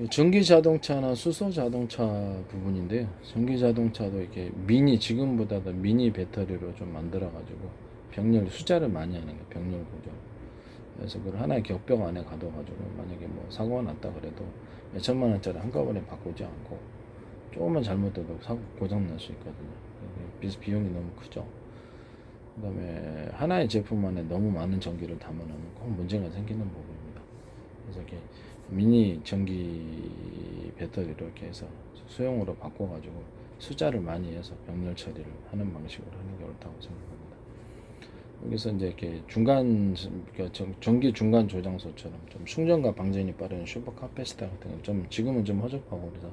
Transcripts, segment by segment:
전기 자동차나 수소 자동차 부분인데요. 전기 자동차도 이렇게 미니, 지금보다도 미니 배터리로 좀 만들어 가지고 병렬 숫자를 많이 하는 게 병렬 구조. 그래서 그걸 하나의 격벽 안에 가둬가지고 만약에 뭐 사고가 났다 그래도 몇 천만 원짜리 한꺼번에 바꾸지 않고 조금만 잘못돼도 사고 고장 날 수 있거든요. 비용이 너무 크죠. 그다음에 하나의 제품 안에 너무 많은 전기를 담아놓으면 꼭 문제가 생기는 부분입니다. 그래서 이렇게 미니 전기 배터리로 이렇게 해서 소형으로 바꿔가지고 숫자를 많이 해서 병렬 처리를 하는 방식으로 하는 게 옳다고 생각합니다. 여기서 이제 이렇게 중간 전기 중간 조장소처럼 좀 충전과 방전이 빠른 슈퍼 카패시터 같은 거 좀 지금은 좀 허접하고 그래서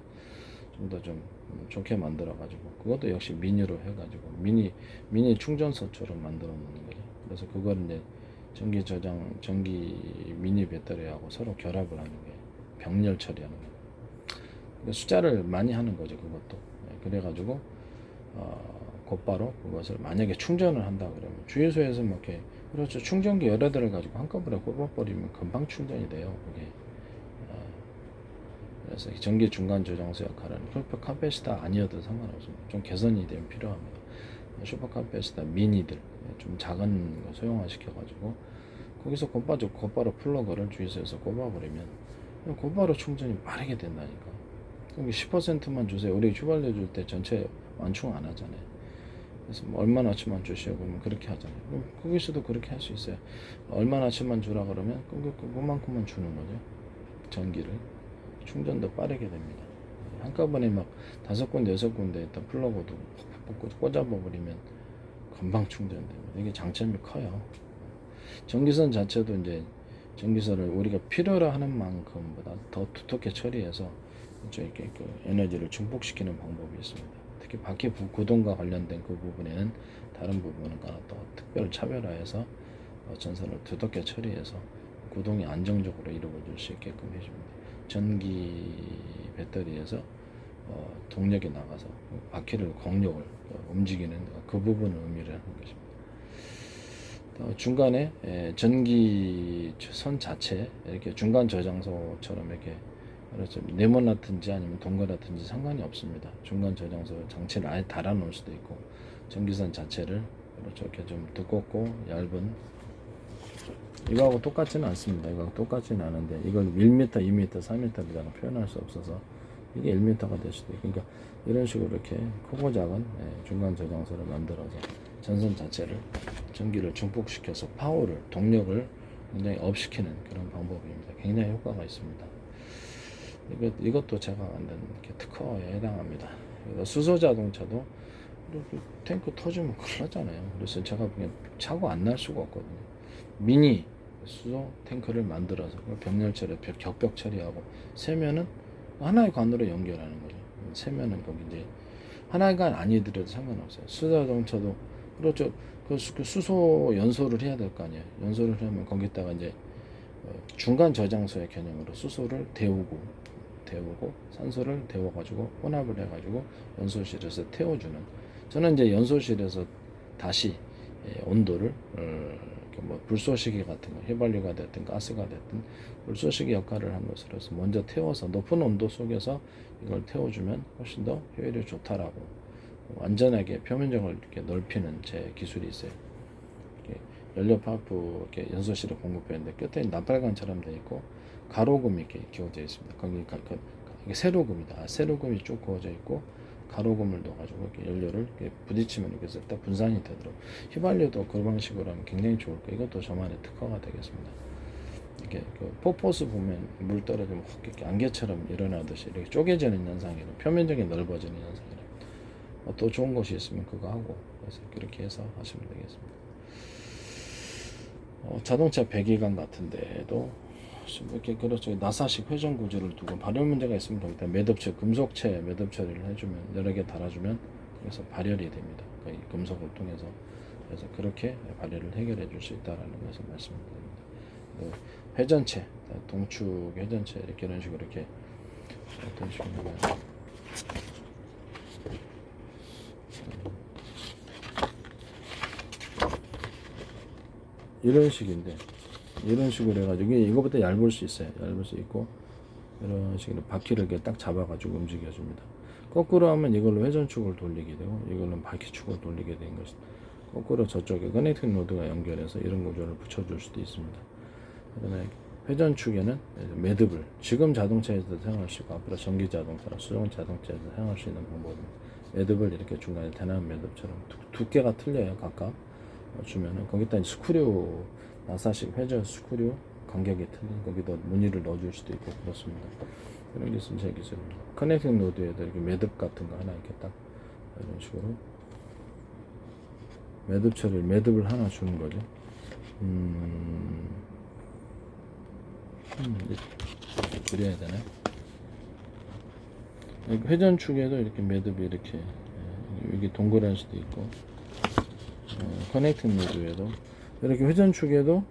좀 더 좀 좋게 만들어 가지고 그것도 역시 미니로 해가지고 미니 충전소처럼 만들어 놓는 거죠. 그래서 그걸 이제 전기 저장 전기 미니 배터리하고 서로 결합을 하는 게 병렬 처리하는 거예요. 그러니까 숫자를 많이 하는 거죠. 그것도 그래가지고 곧바로 그것을 만약에 충전을 한다 그러면 주유소에서 뭐 이렇게 그렇죠, 충전기 여러 대를 가지고 한꺼번에 꼽아버리면 금방 충전이 돼요. 그게 그래서 전기 중간 조정소 역할은 슈퍼 카패시터 아니어도 상관없습니다. 좀 개선이 되면 필요합니다. 슈퍼 카패시터 미니들 좀 작은 거 소형화 시켜가지고 거기서 곧바로 플러그를 주유소에서 꼽아버리면 곧바로 충전이 빠르게 된다니까. 그럼 10%만 주세요. 우리 휘발유 줄 때 전체 완충 안 하잖아요. 그래서 뭐 얼마나치만 주시오 그러면 그렇게 하잖아요. 그럼 거기서도 그렇게 할 수 있어요. 얼마나치만 주라 그러면 그만큼만 주는 거죠. 전기를 충전도 빠르게 됩니다. 한꺼번에 막 5군데 6군데 있던 플러그도 팍팍 꽂아버리면 금방 충전됩니다. 이게 장점이 커요. 전기선 자체도 이제 전기선을 우리가 필요로 하는 만큼보다 더 두텁게 처리해서 이렇게 그 에너지를 증폭시키는 방법이 있습니다. 특히 바퀴 구동과 관련된 그 부분에는 다른 부분과 또 특별 차별화해서 전선을 두텁게 처리해서 구동이 안정적으로 이루어질 수 있게끔 해줍니다. 전기 배터리에서 동력이 나가서 바퀴를 공력을 움직이는 그 부분을 의미를 하는 것입니다. 중간에 전기 선 자체 이렇게 중간 저장소처럼 이렇게 그렇죠. 네모나든지 아니면 동그랗든지 상관이 없습니다. 중간 저장소 장치를 아예 달아 놓을 수도 있고 전기선 자체를 그렇죠. 이렇게 좀 두껍고 얇은 이거하고 똑같지는 않습니다. 이거하고 똑같지는 않은데 이걸 1m, 2m, 4m라고 표현할 수 없어서 이게 1m가 될 수도 있고 그러니까 이런 식으로 이렇게 크고 작은 중간 저장소를 만들어서 전선 자체를 전기를 증폭시켜서 파워를 동력을 굉장히 업시키는 그런 방법입니다. 굉장히 효과가 있습니다. 이것도 제가 만든 특허에 해당합니다. 수소 자동차도 탱크 터지면 큰일 나잖아요. 그래서 제가 보기엔 사고 안 날 수가 없거든요. 미니 수소 탱크를 만들어서 병렬 처리, 격벽 처리하고 세면은 하나의 관으로 연결하는 거죠. 세면은 거기 이제 하나의 관 아니더라도 상관없어요. 수소 자동차도 그렇죠. 그 수소 연소를 해야 될 거 아니에요. 연소를 하면 거기다가 이제 중간 저장소의 개념으로 수소를 데우고 산소를 데워가지고 혼합을 해가지고 연소실에서 태워주는. 저는 이제 연소실에서 다시 온도를 뭐 불쏘시개 같은 거, 휘발유가 됐든 가스가 됐든 불쏘시개 역할을 한 것으로서 먼저 태워서 높은 온도 속에서 이걸 태워주면 훨씬 더 효율이 좋다라고 완전하게 표면적을 이렇게 넓히는 제 기술이 있어요. 연료 파이프 이렇게 연소실에 공급했는데 끝에 나팔관처럼 되어 있고 가로금이 이렇게 기어져 있습니다. 거기 이게 세로금이다. 세로금이 쭉 그어져 있고 가로금을 넣어가지고 이렇게 연료를 이렇게 부딪히면 이렇게 딱 분산이 되도록. 휘발유도 그 방식으로 하면 굉장히 좋을 거예요. 이것도 저만의 특허가 되겠습니다. 이렇게 그 포포스 보면 물 떨어지면 확 이렇게 안개처럼 일어나듯이 이렇게 쪼개지는 현상이라 표면적인 넓어지는 현상이라 또 좋은 곳이 있으면 그거 하고 그래서 그렇게 해서 하시면 되겠습니다. 자동차 배기관 같은데도 이렇게 그렇죠. 나사식 회전 구조를 두고 발열 문제가 있으면 거기다 매듭체 금속체 매듭 처리를 해주면 여러 개 달아주면 그래서 발열이 됩니다. 그러니까 이 금속을 통해서 그래서 그렇게 발열을 해결해 줄 수 있다라는 것을 말씀드립니다. 회전체 동축 회전체 이렇게 이런 식으로 이렇게 어떤 식으로 이런 식인데 이런 식으로 해가지고 이거보다 얇을 수 있어요. 얇을 수 있고 이런 식으로 바퀴를 이렇게 딱 잡아가지고 움직여줍니다. 거꾸로 하면 이걸로 회전축을 돌리게 되고 이걸로 바퀴축을 돌리게 되는 것입니다. 거꾸로 저쪽에 커넥팅 노드가 연결해서 이런 구조를 붙여줄 수도 있습니다. 그다음에 회전축에는 매듭을 지금 자동차에서도 사용할 수 있고 앞으로 전기 자동차나 수동 자동차에서 사용할 수 있는 방법입니다. 매듭을 이렇게 중간에 대나무 매듭처럼 두께가 틀려요. 각각 주면은 거기다 스크류 나사식 회전 스크류 간격이 틀린 거기다 무늬를 넣어줄 수도 있고 그렇습니다. 이런 기술 제 기술입니다. 커넥팅 노드에도 이렇게 매듭 같은 거 하나 이렇게 딱 이런 식으로 매듭 처리를 매듭을 하나 주는 거죠. 그려야 되네. 회전축에도 이렇게 매듭이 이렇게 여기 동그란 수도 있고 커넥팅 노드에도 이렇게 회전축에도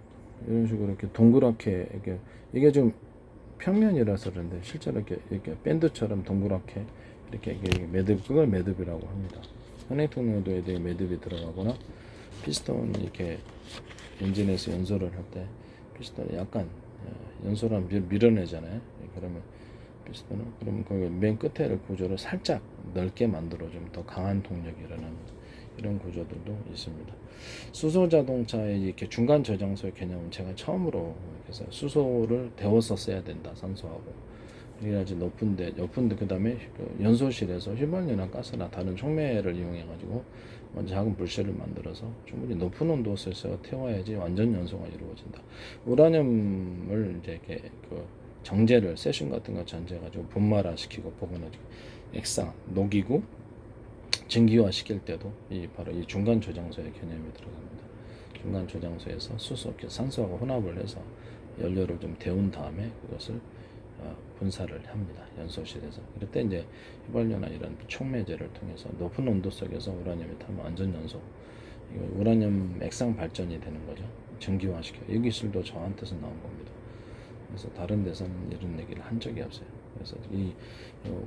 이런 식으로 이렇게 동그랗게 이게 좀 평면이라서 그런데 실제로 이렇게 밴드처럼 동그랗게 이렇게 매듭 그걸 매듭이라고 합니다. 커넥팅 노드에 매듭이 들어가거나 피스톤 이렇게 엔진에서 연소를 할 때 피스톤이 약간 연소를 밀어내잖아요. 그러면 피스톤은 그러면 거기 맨 끝에 구조를 살짝 넓게 만들어 좀 더 강한 동력이 일어나는 이런 구조들도 있습니다. 수소 자동차의 이렇게 중간 저장소의 개념은 제가 처음으로 그래서 수소를 데워서 써야 된다 산소하고 그래야지 높은데 그다음에 연소실에서 휘발유나 가스나 다른 촉매를 이용해 가지고 먼저 작은 불씨를 만들어서 충분히 높은 온도에서 태워야지 완전 연소가 이루어진다. 우라늄을 이제 이렇게 정제를 세슘 같은 거 전제해 가지고 분말화 시키고 복원해주고 액상 녹이고 증기화 시킬 때도 바로 이 중간 저장소의 개념이 들어갑니다. 중간 저장소에서 수소, 산소하고 혼합을 해서 연료를 좀 데운 다음에 그것을 분사를 합니다. 연소실에서. 그럴 때 이제 휘발유나 이런 촉매제를 통해서 높은 온도 속에서 우라늄이 타면 완전 연소. 우라늄 액상 발전이 되는 거죠. 증기화 시켜. 이 기술도 저한테서 나온 겁니다. 그래서 다른 데서는 이런 얘기를 한 적이 없어요. 그래서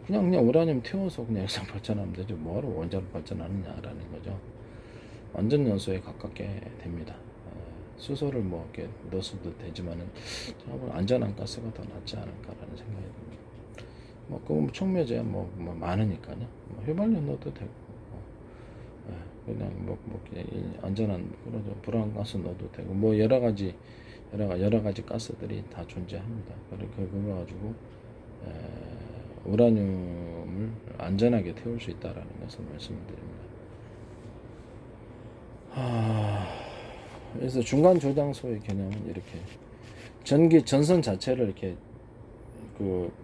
그냥 우라늄 태워서 그냥 액상 발전하면 되죠. 뭐하러 원자로 발전하느냐라는 거죠. 완전 연소에 가깝게 됩니다. 수소를 뭐 이렇게 넣어서도 되지만은 안전한 가스가 더 낫지 않을까라는 생각이 듭니다. 그럼 촉매제 많으니까요. 휘발유 넣어도 되고, 그냥 그냥 안전한 그런 불안가스 넣어도 되고, 여러 가지 가스들이 다 존재합니다. 그거 가지고 우라늄을 안전하게 태울 수 있다라는 것을 말씀드립니다. 그래서 중간 저장소의 개념은 이렇게 전선 자체를 이렇게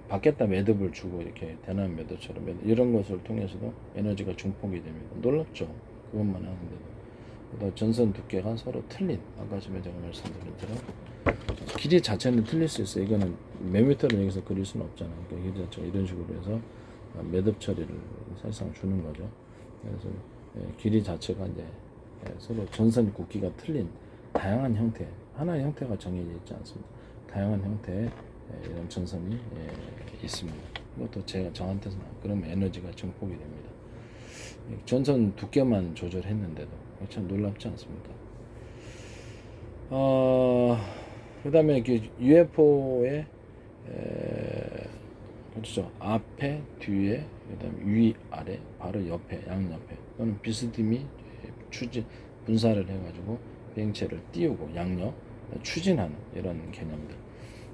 밖에다 매듭을 주고 이렇게 대나무 매듭처럼 이런 것을 통해서도 에너지가 중폭이 됩니다. 놀랍죠? 그것만 하는데도 전선 두께가 서로 틀린 아까 제가 말씀드린 대로 길이 자체는 틀릴 수 있어요. 이거는 몇 미터를 여기서 그릴 수는 없잖아요. 그러니까 길이 자체가 이런 식으로 해서 매듭 처리를 사실상 주는 거죠. 그래서 길이 자체가 이제 서로 전선 굵기가 틀린 다양한 형태, 하나의 형태가 정해져 있지 않습니다. 다양한 형태의 이런 전선이 있습니다. 이것도 저한테서 그러면 에너지가 증폭이 됩니다. 전선 두께만 조절했는데도 참 놀랍지 않습니까? 그 다음에 UFO의 그렇죠. 앞에, 뒤에, 그 다음에 위, 아래, 바로 옆에, 양옆에 또는 비스듬히 분사를 해가지고 비행체를 띄우고 양옆 추진하는 이런 개념들.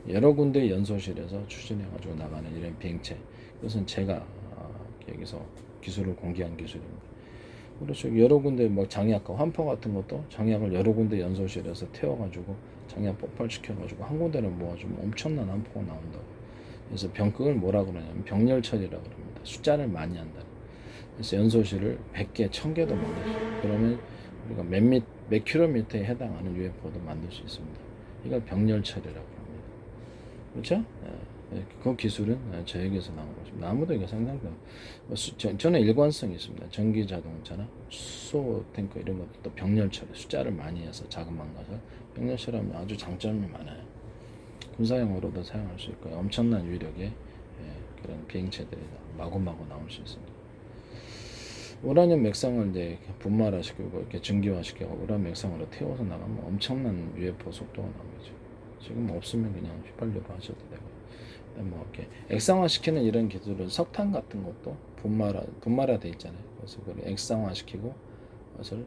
여러 군데 연소실에서 추진해가지고 나가는 이런 비행체. 이것은 제가 여기서 기술을 공개한 기술입니다. 그렇죠. 여러 군데 장약과 환포 같은 것도 장약을 여러 군데 연소실에서 태워가지고 장약 폭발시켜가지고 한 군데를 모아주면 엄청난 환포가 나온다고. 그래서 그걸 뭐라 그러냐면 병렬 처리라고 합니다. 숫자를 많이 한다. 그래서 연소실을 100개, 1000개도 만들 수 있어요. 그러면 우리가 몇 킬로미터에 해당하는 UFO도 만들 수 있습니다. 이걸 병렬 처리라고 합니다. 그렇죠? 그 기술은 저에게서 나온 것입니다. 아무도 이거 상상도 저는 일관성이 있습니다. 전기 자동차나 수소 탱크 이런 것도 병렬 처리, 숫자를 많이 해서 자금만 가서 병렬 처리하면 아주 장점이 많아요. 군사용으로도 사용할 수 있고 엄청난 위력의 그런 비행체들이 마구마구 나올 수 있습니다. 우라늄 맥상을 이제 분말화시키고 이렇게 증기화시키고 우라늄 맥상으로 태워서 나가면 엄청난 UFO 속도가 나오죠. 지금 없으면 그냥 휘발유로 하셔도 되고 뭐 이렇게 액상화 시키는 이런 기술은 석탄 같은 것도 분말화 돼 있잖아요. 그래서 그걸 액상화 시키고 그것을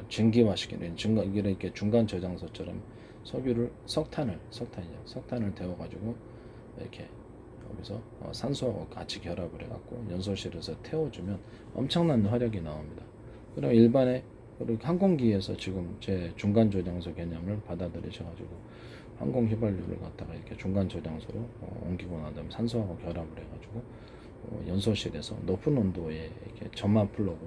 증기화 시키는 이렇게 중간 저장소처럼 석유를 석탄을 데워가지고 이렇게 여기서 산소하고 같이 결합을 해갖고 연소실에서 태워주면 엄청난 화력이 나옵니다. 그럼 일반의 항공기에서 지금 제 중간 저장소 개념을 받아들이셔가지고 항공 휘발유를 갖다가 이렇게 중간 저장소로 옮기고 난 다음에 산소하고 결합을 해가지고 연소실에서 높은 온도에 이렇게 점화 플러가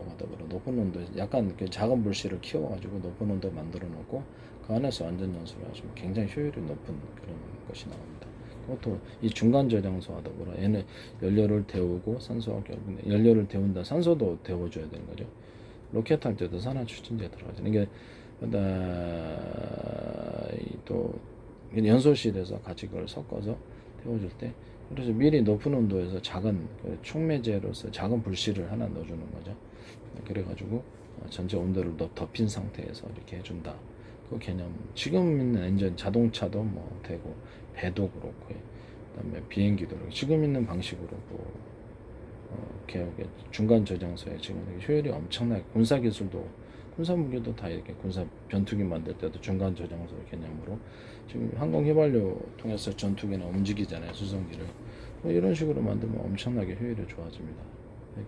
하다보다 높은 온도에 약간 그 작은 불씨를 키워가지고 높은 온도에 만들어 놓고 그 안에서 완전 연소를 하시면 굉장히 효율이 높은 그런 것이 나옵니다. 그것도 이 중간 저장소 하다 보라 얘는 연료를 데우고 산소와 결합 연료를 데운다 산소도 데워줘야 되는 거죠. 로켓 할 때도 산화 추진제 들어가죠. 이게 또 연소실에서 같이 그걸 섞어서 태워줄 때 그래서 미리 높은 온도에서 작은 촉매제로서 작은 불씨를 하나 넣어주는 거죠. 그래가지고 전체 온도를 덮인 상태에서 이렇게 해준다. 그 개념. 지금 있는 엔진 자동차도 뭐 되고 배도 그렇고 그다음에 비행기도 그렇고 지금 있는 방식으로 이렇게 중간 저장소에 지금 효율이 엄청나게 군사 무기도 다 이렇게 군사 전투기 만들 때도 중간 저장소 개념으로 지금 항공 휘발유 통해서 전투기나 움직이잖아요. 수송기를 이런 식으로 만들면 엄청나게 효율이 좋아집니다.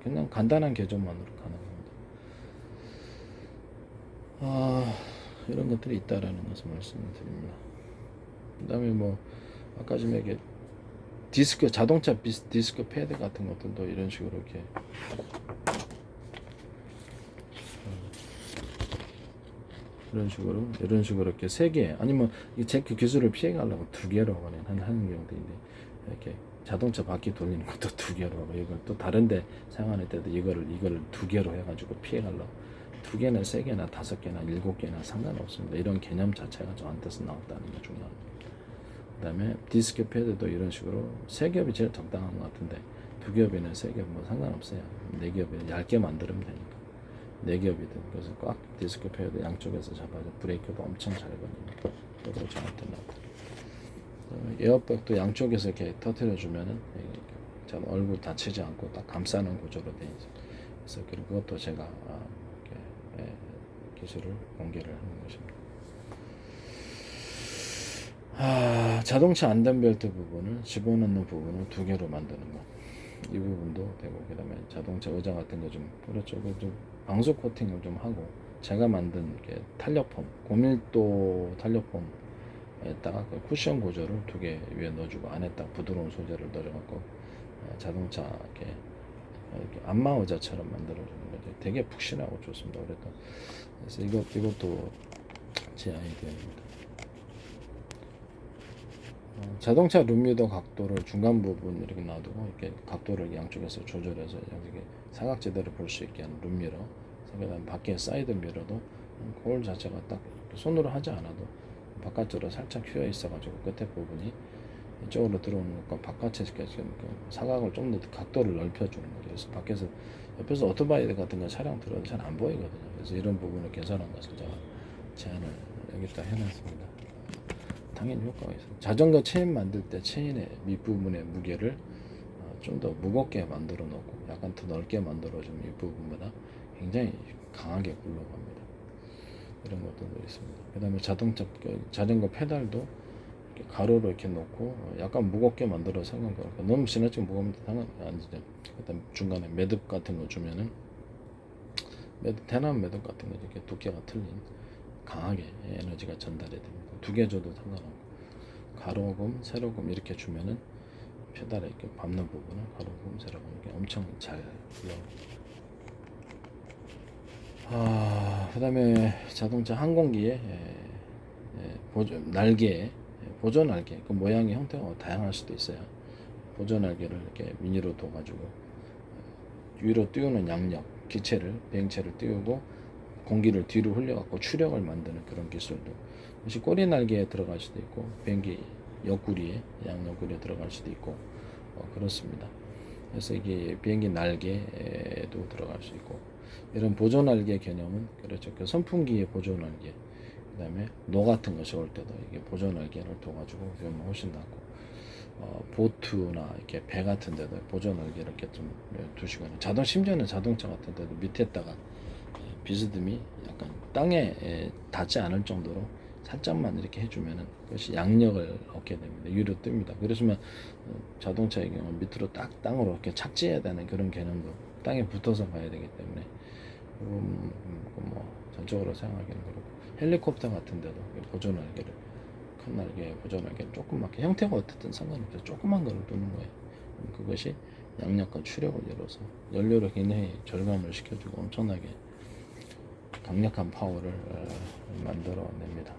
그냥 간단한 개조만으로 가능합니다. 이런 것들이 있다라는 것을 말씀을 드립니다. 그 다음에 뭐 아까 좀 이게 자동차 디스크 패드 같은 것들도 이런 식으로 이런 식으로 이렇게 3개 아니면 이 제크 기술을 피해가려고 2개로 하는 경우도 있는데 이렇게 자동차 바퀴 돌리는 것도 2개로 하고 이걸 또 다른데 사용할 때도 이거를 2개로 해가지고 피해가려고 2개나 3개나 5개나 7개나 상관없습니다. 이런 개념 자체가 저한테서 나왔다는 게 중요합니다. 그 다음에 디스크 패드도 이런 식으로 3겹이 제일 적당한 것 같은데 2겹이나 3겹 뭐 상관없어요. 4겹이 얇게 만들면 되니까 4겹이든 그래서 꽉 디스크 패드 양쪽에서 잡아서 브레이크도 엄청 잘 걸립니다. 그리고 저한테 나왔다. 에어백도 양쪽에서 이렇게 터트려 주면은 얼굴 다치지 않고 딱 감싸는 구조로 되어 있어요. 그래서 그것도 제가 기술을 공개를 하는 것입니다. 자동차 안전벨트 부분을 집어넣는 부분을 2개로 만드는 것. 이 부분도 되고 그다음에 자동차 의자 같은 거 좀 그렇죠. 좀 방수 코팅을 좀 하고 제가 만든 탄력폼 고밀도 탄력폼에다가 그 쿠션 구조를 2개 위에 넣어주고 안에 딱 부드러운 소재를 넣어갖고 자동차 이렇게 안마 의자처럼 만들어주는 거죠. 되게 푹신하고 좋습니다. 그래서 이것도 제 아이디어입니다. 자동차 룸미러 각도를 중간 부분 이렇게 놔두고 이렇게 각도를 양쪽에서 조절해서 이렇게 사각지대를 볼 수 있게 하는 룸미러. 그다음 밖에 사이드 미러도 거울 자체가 딱 손으로 하지 않아도 바깥으로 살짝 휘어 있어가지고 끝에 부분이 이쪽으로 들어오는 것과 바깥에 사각을 좀 더 각도를 넓혀주는 거죠. 그래서 밖에서 옆에서 오토바이 같은 거 차량 들어도 잘 안 보이거든요. 그래서 이런 부분을 개선한 것을 제가 제안을 여기다 해놨습니다. 당연히 효과가 있어요. 자전거 체인 만들 때 체인의 밑부분의 무게를 좀 더 무겁게 만들어 놓고 약간 더 넓게 만들어주면 윗부분보다 굉장히 강하게 굴러갑니다. 이런 것들도 있습니다. 그 다음에 자전거 페달도 이렇게 가로로 이렇게 놓고 약간 무겁게 만들어서 상관없고 너무 지나치게 무거우면 상관 아니죠. 그다음 중간에 매듭 같은 거 주면은 대나무 매듭 같은 거 이렇게 두께가 틀린 강하게 에너지가 전달이 됩니다. 2개 줘도 상관없고 가로금, 세로금 이렇게 주면은 페달에 이렇게 밟는 부분은 가로금, 세로금 이렇게 엄청 잘 굴러갑니다. 그다음에 자동차 항공기에 보조 날개 그 모양의 형태가 다양할 수도 있어요. 보조 날개를 이렇게 미니로 둬가지고 위로 띄우는 양력 비행체를 띄우고 공기를 뒤로 흘려갖고 추력을 만드는 그런 기술도 혹시 꼬리 날개에 들어갈 수도 있고 비행기 옆구리에 양옆구리에 들어갈 수도 있고 그렇습니다. 그래서 이게 비행기 날개에도 들어갈 수 있고 이런 보조 날개 개념은 그렇죠. 그 선풍기의 보조 날개 그다음에 노 같은 것이 올 때도 이게 보조 날개를 둬가지고 그러면 훨씬 낫고 보트나 이렇게 배 같은 데도 보존하게 이렇게 좀 두시거나 심지어는 자동차 같은 데도 밑에다가 비스듬히 약간 땅에 닿지 않을 정도로 살짝만 이렇게 해주면은 그것이 양력을 얻게 됩니다. 위로 뜹니다. 그러시면 자동차의 경우 밑으로 딱 땅으로 이렇게 착지해야 되는 그런 개념도 땅에 붙어서 가야 되기 때문에 뭐 전적으로 사용하기는 그렇고 헬리콥터 같은 데도 보존 날개를 큰 날개 보존 날개를 조그맣게 형태가 어떻든 상관없어요. 조그만 거를 두는 거예요. 그것이 양력과 추력을 이뤄서 연료를 굉장히 절감을 시켜주고 엄청나게 강력한 파워를 만들어냅니다.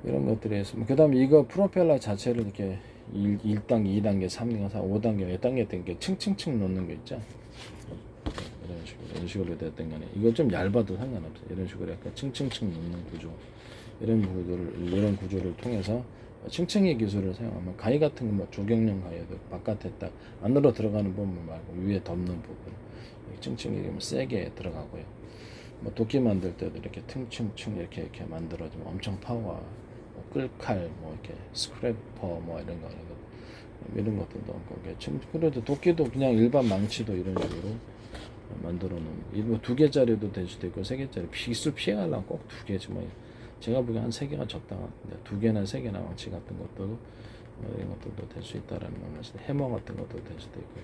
이런 것들이 있습니다. 그 다음에 이거 프로펠러 자체를 이렇게 1단계, 2단계, 3단계, 4, 5단계, 몇 단계 때 층층층 놓는 거 있죠? 이런 식으로 됐던 거네. 이거 좀 얇아도 상관없어요. 이런 식으로 약간 층층층 놓는 구조. 이런 구조를 통해서 층층이 기술을 사용하면 가위 같은 거 뭐 조경용 가위도 바깥에 딱 안으로 들어가는 부분 말고 위에 덮는 부분 층층이 세게 들어가고요. 뭐 도끼 만들 때도 이렇게 층층층 이렇게 만들어지면 엄청 파워가 뭐 끌칼 뭐 이렇게 스크래퍼 뭐 이런 것들도 거기에 그래도 도끼도 그냥 일반 망치도 이런 식으로 만들어 놓은 일부 2개짜리도 될 수도 있고 3개짜리 기술 피해가려면 꼭 2개지 뭐 제가 보기엔 한 3개가 적당한데 2개나 3개나 망치 같은 것도 이런 것들도 될 수 있다라는 말씀. 해머 같은 것도 될 수도 있고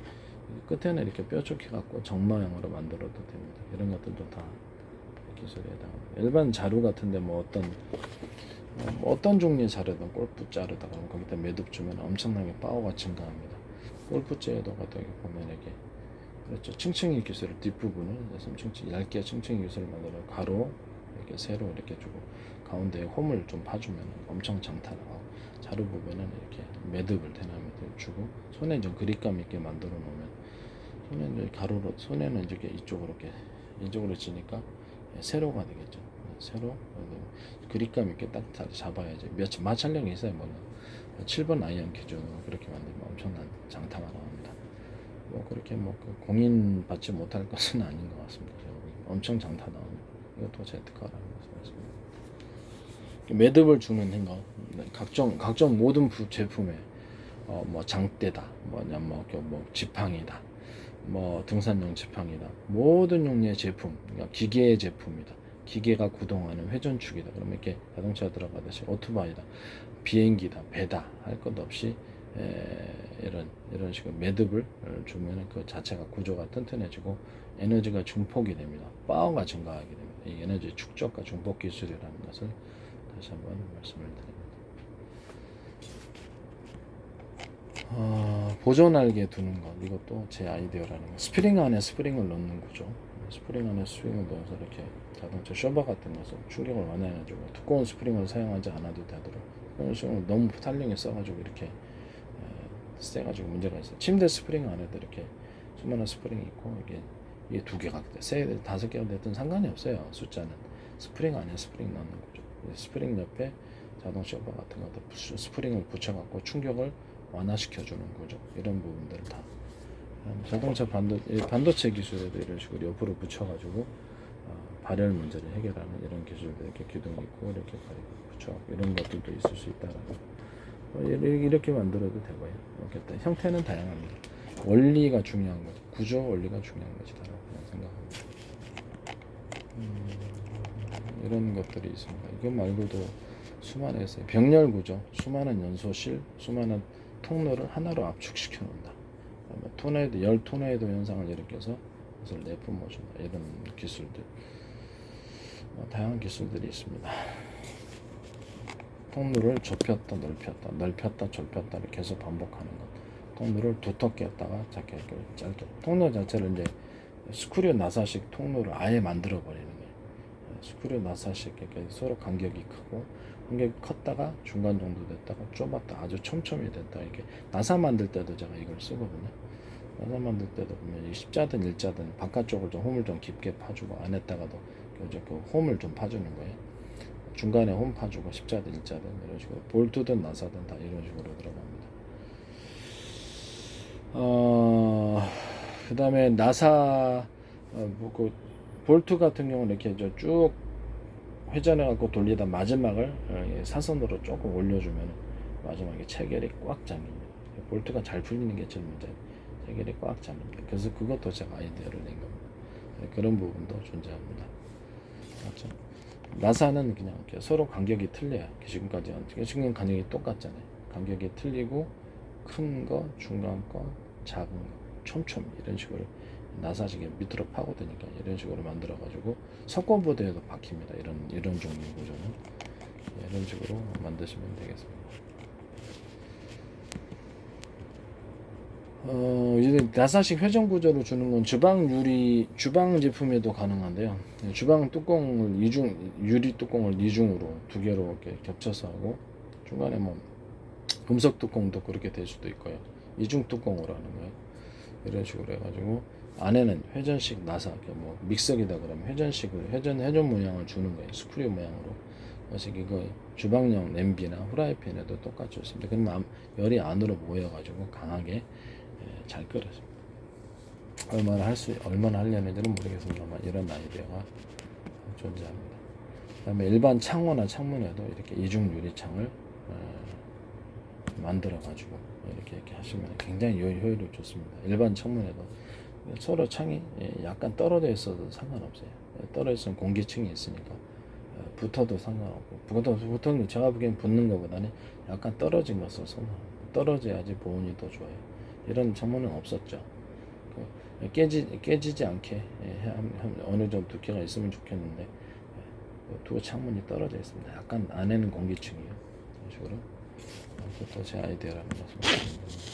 끝에는 이렇게 뾰족해 갖고 정마형으로 만들어도 됩니다. 이런 것들도 다 기술에 해당합니다. 일반 자루 같은데 뭐 어떤 종류의 자루든 골프 자루다 그러면 거기다 매듭 주면 엄청나게 파워가 증가합니다. 골프 제도 같은 경우 보면 이렇게 그렇죠. 층층이 기술을 뒷부분을 층층 얇게 층층이 기술을 만들어 가로 이렇게 세로 이렇게 주고 가운데에 홈을 좀 파주면 엄청 장타나고 자루 부분은 이렇게 매듭을 대나무를 주고 손에 좀 그립감 있게 만들어 놓으면 손에는 가로로 손에는 이렇게 이쪽으로 치니까 세로가 되겠죠. 세로 그립감 있게 딱 잡아야지. 마찰력이 있어요. 물론 7번 아이언 기준으로 그렇게 만들면 엄청난 장타가 나옵니다. 뭐 그렇게 공인 받지 못할 것은 아닌 것 같습니다. 엄청 장타 나옵니다. 이것도 제트카라는 것을 말씀드립니다. 매듭을 주는 행거, 각종 모든 제품에 뭐 장대다, 뭐 지팡이다, 뭐 등산용 지팡이다, 모든 종류의 제품, 그러니까 기계의 제품이다. 기계가 구동하는 회전축이다. 그러면 이렇게 자동차 들어가듯이 오토바이다, 비행기다, 배다 할 것 없이 이런 식으로 매듭을 주면 그 자체가 구조가 튼튼해지고 에너지가 증폭이 됩니다. 파워가 증가하게 됩니다. 이 에너지 축적과 증폭 기술이라는 것을 다시 한번 말씀을 드립니다. 보조 날개 두는 것 이것도 제 아이디어라는 거. 스프링 안에 스프링을 넣는 구조. 스프링 안에 스프링을 넣어서 이렇게 자동차 쇼바 같은 것을 충격을 완화해가지고 두꺼운 스프링을 사용하지 않아도 되도록 그런 식으로 너무 탄력이 써가지고 이렇게 세가지고 문제가 있어요. 침대 스프링 안에도 이렇게 수많은 스프링이 있고 이게 2개가 돼, 5개가 됐든 상관이 없어요. 숫자는 스프링 안에 스프링 넣는 거죠. 스프링 옆에 자동 쇼바 같은 것도 스프링을 붙여갖고 충격을 완화시켜주는 거죠. 이런 부분들을 다 자동차 반도체 기술에도 이런 식으로 옆으로 붙여가지고 발열 문제를 해결하는 이런 기술도 이렇게 기둥이 있고 이렇게 붙여갖고 이런 것들도 있을 수 있다라는 이렇게 만들어도 되고요. 이렇게 형태는 다양합니다. 원리가 중요한 거죠. 구조 원리가 중요한 것이다라고 생각합니다. 이런 것들이 있습니다. 이거 말고도 수많은 있어요. 병렬 구조, 수많은 연소실, 수많은 통로를 하나로 압축시켜 놓는다. 열 토네이도 현상을 일으켜서 그것을 내뿜어준다. 이런 기술들, 다양한 기술들이 있습니다. 통로를 좁혔다 넓혔다 좁혔다를 계속 반복하는 것. 통로를 두텁게 했다가 짧게 통로 자체를 이제 스크류 나사식 통로를 아예 만들어 버리는 거예요. 스크류 나사식 이렇게 서로 간격이 크고 간격이 컸다가 중간 정도 됐다가 좁았다 아주 촘촘히 됐다. 이렇게 나사 만들 때도 제가 이걸 쓰거든요. 나사 만들 때도 보면 십자든 일자든 바깥쪽을 좀 홈을 좀 깊게 파주고 안에다가도 그 홈을 좀 파주는 거예요. 중간에 홈 파주고 십자든 일자든 이런 식으로 볼트든 나사든 다 이런 식으로 들어갑니다. 그 다음에 나사 그 볼트 같은 경우는 이렇게 쭉 회전해 갖고 돌리다 마지막을 사선으로 조금 올려주면 마지막에 체결이 꽉 잠깁니다. 볼트가 잘 풀리는 게 제일 문제예요. 체결이 꽉 잠깁니다. 그래서 그것도 제가 아이디어를 낸 겁니다. 그런 부분도 존재합니다. 맞죠? 나사는 그냥 이렇게 서로 간격이 틀려요. 지금 간격이 똑같잖아요. 간격이 틀리고 큰 거, 중간 거, 작은 거, 촘촘 이런 식으로 나사식이 밑으로 파고드니까 이런 식으로 만들어 가지고 석권보드에도 박힙니다. 이런 종류 구조는 이런 식으로 만드시면 되겠습니다. 이제 나사식 회전 구조로 주는 건 주방 제품에도 가능한데요. 주방 뚜껑을 유리 뚜껑을 이중으로 두 개로 이렇게 겹쳐서 하고 중간에 뭐 금속 뚜껑도 그렇게 될 수도 있고요. 이중 뚜껑으로 하는 거예요. 이런 식으로 해가지고 안에는 회전식 나사, 뭐 믹서기다 그러면 회전 모양을 주는 거예요. 스크류 모양으로. 그래서 이거 주방용 냄비나 후라이팬에도 똑같이 좋습니다. 그러면 열이 안으로 모여가지고 강하게 잘 끓여집니다. 얼마나 하려는지는 모르겠습니다만 이런 아이디어가 존재합니다. 그다음에 일반 창호나 창문에도 이렇게 이중 유리창을 만들어 가지고 이렇게 하시면 굉장히 효율이 좋습니다. 일반 창문에도 서로 창이 약간 떨어져 있어도 상관없어요. 떨어져 있으면 공기층이 있으니까 붙어도 상관없고 보통 제가 보기엔 붙는 것보다는 약간 떨어진 것을 선호합니다. 떨어져야지 보온이 더 좋아요. 이런 창문은 없었죠. 깨지지 않게 어느 정도 두께가 있으면 좋겠는데 두 창문이 떨어져 있습니다. 약간 안에는 공기층이요. 이런 식으로 그것도 제 아이디어라는 것을 말씀드립니다.